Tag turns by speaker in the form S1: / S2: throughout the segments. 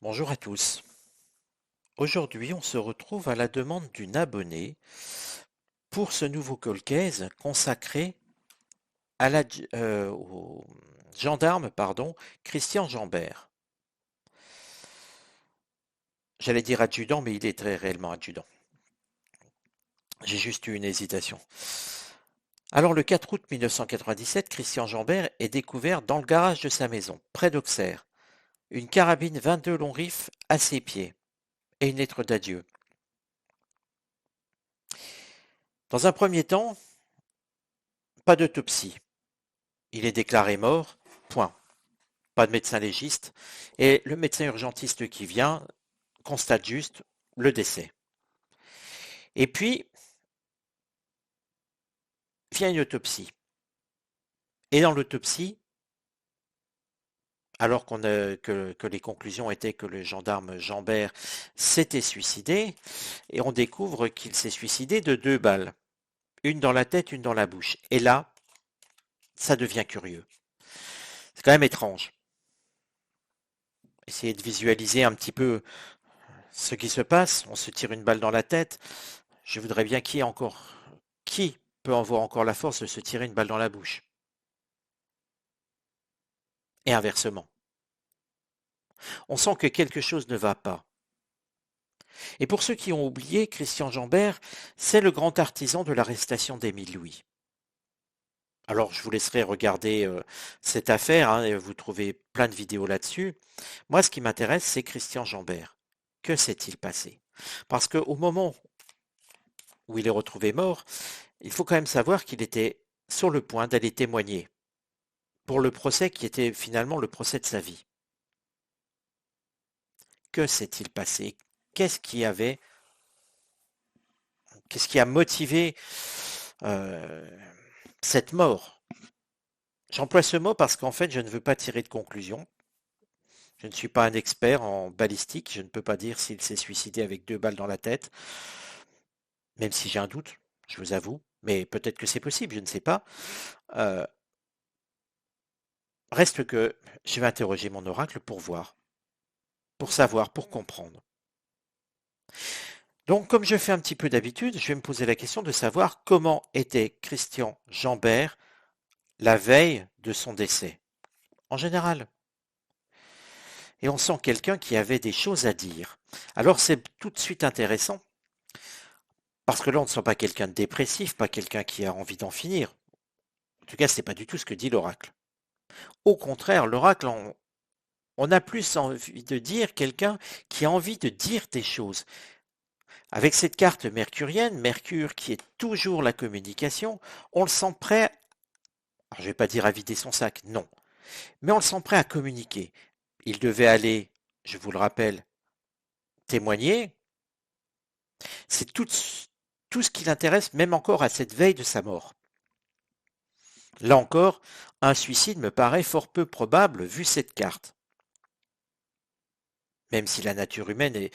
S1: Bonjour à tous. Aujourd'hui, on se retrouve à la demande d'une abonnée pour ce nouveau Colcaise consacré au gendarme, Christian Jambert. J'allais dire adjudant, mais il est très réellement adjudant. J'ai juste eu une hésitation. Alors, le 4 août 1997, Christian Jambert est découvert dans le garage de sa maison, près d'Auxerre, une carabine 22 long rifle à ses pieds et une lettre d'adieu. Dans un premier temps, pas d'autopsie. Il est déclaré mort, point. Pas de médecin légiste, et le médecin urgentiste qui vient constate juste le décès. Et puis, vient une autopsie. Et dans l'autopsie, alors que les conclusions étaient que le gendarme Jambert s'était suicidé, et on découvre qu'il s'est suicidé de 2 balles, une dans la tête, une dans la bouche. Et là, ça devient curieux. C'est quand même étrange. Essayez de visualiser un petit peu ce qui se passe. On se tire une balle dans la tête. Je voudrais bien qui peut avoir encore la force de se tirer une balle dans la bouche? Et inversement. On sent que quelque chose ne va pas. Et pour ceux qui ont oublié, Christian Jambert, c'est le grand artisan de l'arrestation d'Émile Louis. Alors je vous laisserai regarder cette affaire, hein, et vous trouvez plein de vidéos là-dessus. Moi, ce qui m'intéresse, c'est Christian Jambert. Que s'est-il passé? Parce qu'au moment où il est retrouvé mort, il faut quand même savoir qu'il était sur le point d'aller témoigner pour le procès qui était finalement le procès de sa vie. Que s'est-il passé? Qu'est-ce qui avait, qu'est-ce qui a motivé euh, cette mort? J'emploie ce mot parce qu'en fait, je ne veux pas tirer de conclusion. Je ne suis pas un expert en balistique. Je ne peux pas dire s'il s'est suicidé avec 2 balles dans la tête, même si j'ai un doute, je vous avoue. Mais peut-être que c'est possible, je ne sais pas. Euh, Reste que je vais interroger mon oracle pour voir, pour savoir, pour comprendre. Donc, comme je fais un petit peu d'habitude, je vais me poser la question de savoir comment était Christian Jambert la veille de son décès, en général. Et on sent quelqu'un qui avait des choses à dire. Alors c'est tout de suite intéressant, parce que là on ne sent pas quelqu'un de dépressif, pas quelqu'un qui a envie d'en finir. En tout cas, c'est pas du tout ce que dit l'oracle. Au contraire, l'oracle, on a plus envie de dire quelqu'un qui a envie de dire des choses. Avec cette carte mercurienne, Mercure qui est toujours la communication, on le sent prêt, alors je ne vais pas dire à vider son sac, non, mais on le sent prêt à communiquer. Il devait aller, je vous le rappelle, témoigner. C'est tout ce qui l'intéresse, même encore à cette veille de sa mort. Là encore, un suicide me paraît fort peu probable vu cette carte. Même si la nature humaine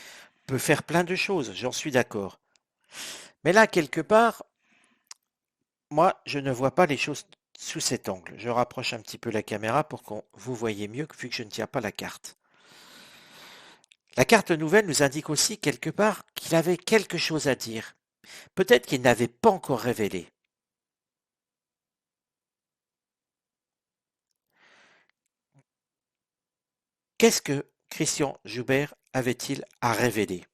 S1: peut faire plein de choses, j'en suis d'accord. Mais là, quelque part, moi, je ne vois pas les choses sous cet angle. Je rapproche un petit peu la caméra pour que vous voyez mieux, vu que je ne tiens pas la carte. La carte nouvelle nous indique aussi quelque part qu'il avait quelque chose à dire. Peut-être qu'il n'avait pas encore révélé. Qu'est-ce que Christian Joubert avait-il à révéler?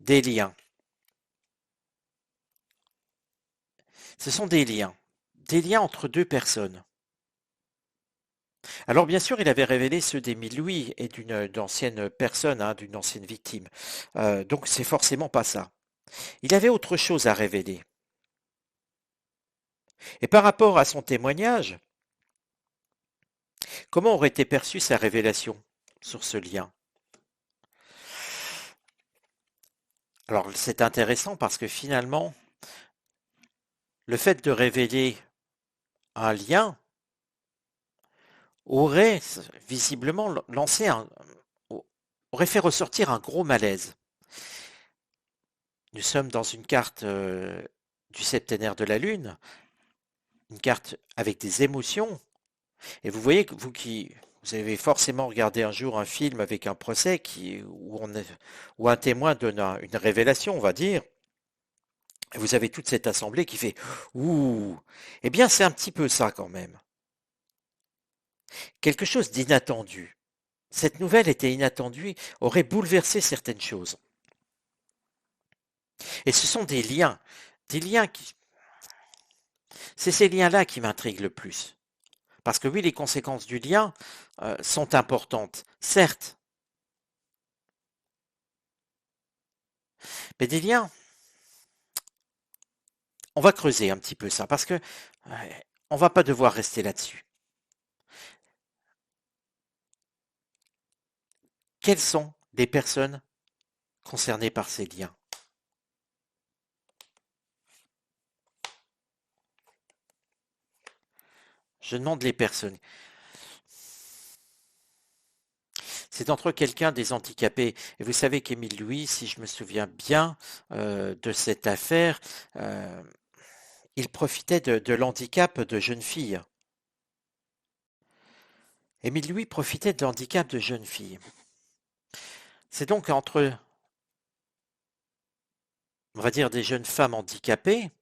S1: Des liens. Ce sont des liens. Des liens entre deux personnes. Alors bien sûr, il avait révélé ceux d'Émile Louis et d'ancienne personne, hein, d'une ancienne victime. Donc c'est forcément pas ça. Il avait autre chose à révéler. Et par rapport à son témoignage, comment aurait été perçue sa révélation sur ce lien? Alors c'est intéressant parce que finalement, le fait de révéler un lien aurait visiblement aurait fait ressortir un gros malaise. Nous sommes dans une carte du septénaire de la Lune, une carte avec des émotions, Et vous voyez, vous avez forcément regardé un jour un film avec un procès où un témoin donne une révélation, on va dire, et vous avez toute cette assemblée qui fait ouh. Eh bien, c'est un petit peu ça quand même. Quelque chose d'inattendu. Cette nouvelle était inattendue, aurait bouleversé certaines choses. Et ce sont des liens c'est ces liens-là qui m'intriguent le plus. Parce que oui, les conséquences du lien sont importantes, certes, mais des liens, on va creuser un petit peu ça, parce que on va pas devoir rester là-dessus. Quelles sont les personnes concernées par ces liens? Je demande les personnes. C'est entre quelqu'un des handicapés. Et vous savez qu'Émile Louis, si je me souviens bien de cette affaire, euh, il profitait de l'handicap de jeunes filles. Émile Louis profitait de l'handicap de jeunes filles. C'est donc entre, on va dire, des jeunes femmes handicapées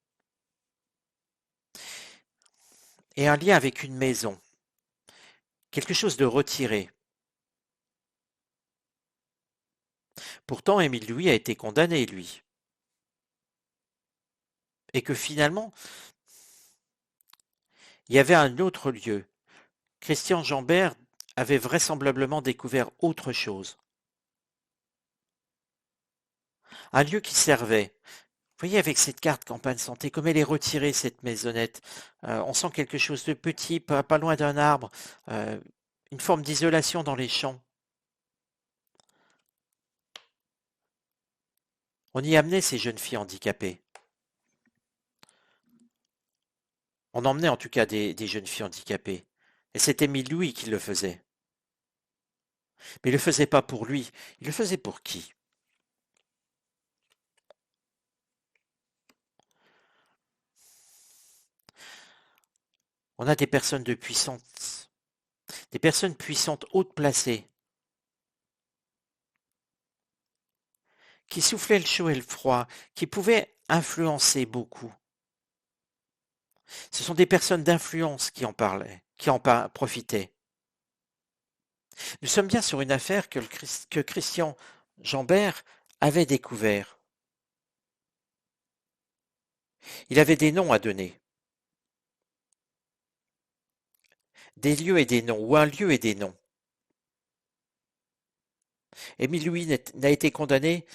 S1: et un lien avec une maison, quelque chose de retiré. Pourtant, Émile Louis a été condamné, lui. Et que finalement, il y avait un autre lieu. Christian Jambert avait vraisemblablement découvert autre chose. Un lieu qui servait. Vous voyez, avec cette carte campagne santé, comme elle est retirée, cette maisonnette, on sent quelque chose de petit, pas loin d'un arbre, euh, une forme d'isolation dans les champs. On y amenait ces jeunes filles handicapées. On emmenait en tout cas des jeunes filles handicapées. Et c'était Émile Louis qui le faisait. Mais il le faisait pas pour lui. Il le faisait pour qui? On a des personnes de puissance, des personnes puissantes hautes placées, qui soufflaient le chaud et le froid, qui pouvaient influencer beaucoup. Ce sont des personnes d'influence qui en parlaient, profitaient. Nous sommes bien sur une affaire que Christian Jambert avait découvert. Il avait des noms à donner, des lieux et des noms, ou un lieu et des noms. Émile Louis n'a été condamné,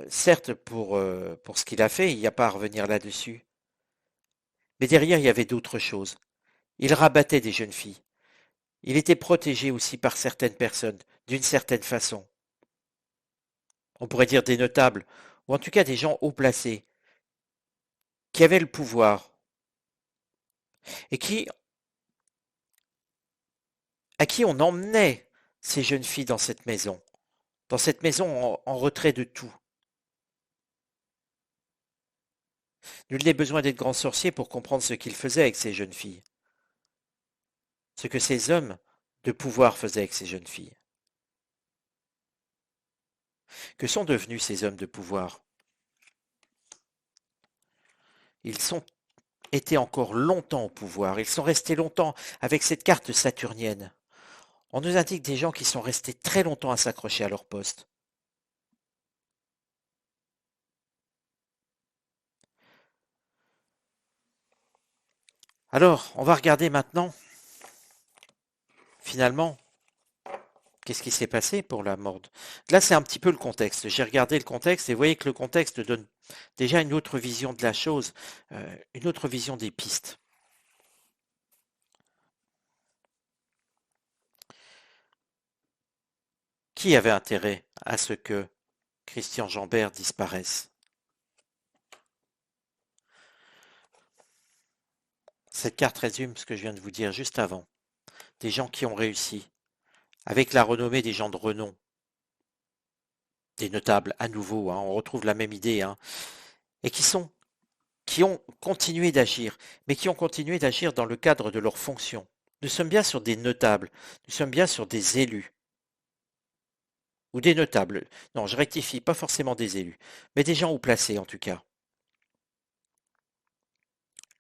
S1: certes pour ce qu'il a fait, il n'y a pas à revenir là-dessus, mais derrière il y avait d'autres choses. Il rabattait des jeunes filles. Il était protégé aussi par certaines personnes, d'une certaine façon. On pourrait dire des notables, ou en tout cas des gens haut placés, qui avaient le pouvoir, et à qui on emmenait ces jeunes filles dans cette maison en retrait de tout. Nul n'est besoin d'être grand sorcier pour comprendre ce qu'il faisait avec ces jeunes filles, ce que ces hommes de pouvoir faisaient avec ces jeunes filles. Que sont devenus ces hommes de pouvoir? Ils sont été encore longtemps au pouvoir, ils sont restés longtemps avec cette carte saturnienne. On nous indique des gens qui sont restés très longtemps à s'accrocher à leur poste. Alors, on va regarder maintenant, finalement, qu'est-ce qui s'est passé pour la mort. Là, c'est un petit peu le contexte. J'ai regardé le contexte et vous voyez que le contexte donne déjà une autre vision de la chose, une autre vision des pistes. Qui avait intérêt à ce que Christian Jambert disparaisse? Cette carte résume ce que je viens de vous dire juste avant. Des gens qui ont réussi, avec la renommée des gens de renom, des notables à nouveau, hein, on retrouve la même idée, hein, et qui ont continué d'agir, mais qui ont continué d'agir dans le cadre de leurs fonctions, Nous sommes bien sur des notables, nous sommes bien sur des élus, ou des notables. Non, je rectifie, pas forcément des élus, mais des gens haut placés en tout cas.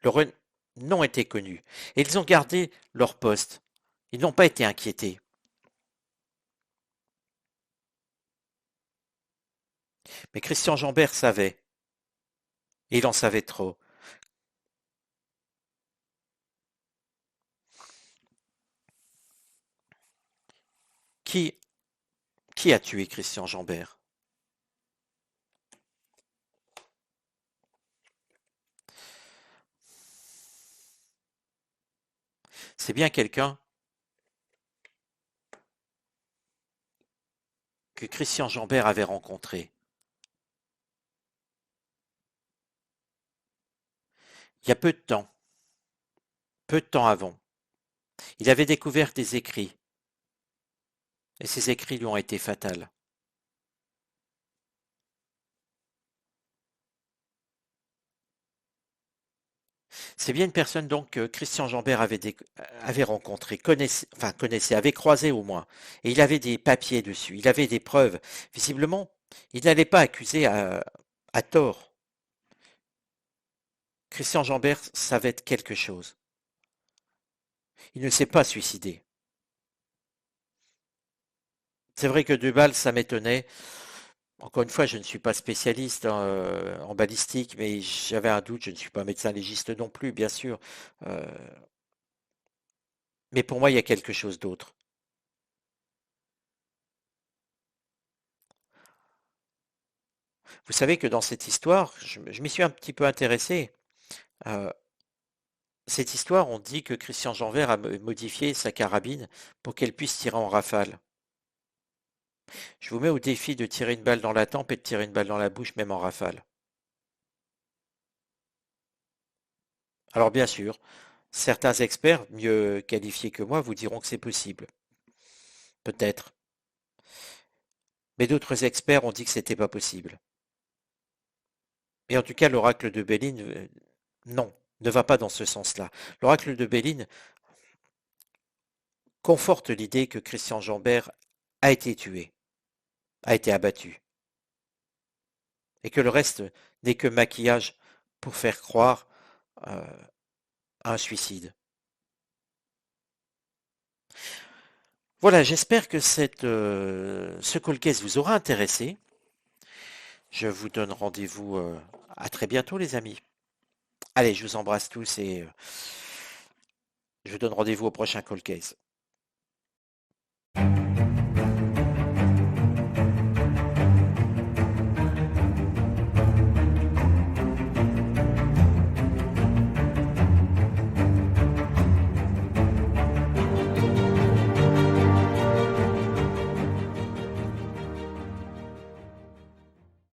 S1: Leur nom était connu, et ils ont gardé leur poste. Ils n'ont pas été inquiétés. Mais Christian Jambert savait, et il en savait trop. Qui, qui a tué Christian Jambert? C'est bien quelqu'un que Christian Jambert avait rencontré il y a peu de temps avant. Il avait découvert des écrits, et ces écrits lui ont été fatals. C'est bien une personne donc que Christian Jambert avait rencontré, connaissait, avait croisé au moins. Et il avait des papiers dessus, il avait des preuves. Visiblement, il n'allait pas accuser à tort. Christian Jambert savait quelque chose. Il ne s'est pas suicidé. C'est vrai que deux balles, ça m'étonnait. Encore une fois, je ne suis pas spécialiste en balistique, mais j'avais un doute. Je ne suis pas médecin légiste non plus, bien sûr. Euh, mais pour moi, il y a quelque chose d'autre. Vous savez que dans cette histoire, je m'y suis un petit peu intéressé. Euh, Cette histoire, on dit que Christian Janvert a modifié sa carabine pour qu'elle puisse tirer en rafale. Je vous mets au défi de tirer une balle dans la tempe et de tirer une balle dans la bouche, même en rafale. Alors bien sûr, certains experts, mieux qualifiés que moi, vous diront que c'est possible. Peut-être. Mais d'autres experts ont dit que c'était pas possible. Et en tout cas, l'oracle de Béline, non, ne va pas dans ce sens-là. L'oracle de Béline conforte l'idée que Christian Jambert a été tué, a été abattu, et que le reste n'est que maquillage pour faire croire à un suicide. Voilà, j'espère que ce call case vous aura intéressé. Je vous donne rendez-vous à très bientôt, les amis. Allez, je vous embrasse tous et je vous donne rendez-vous au prochain call case.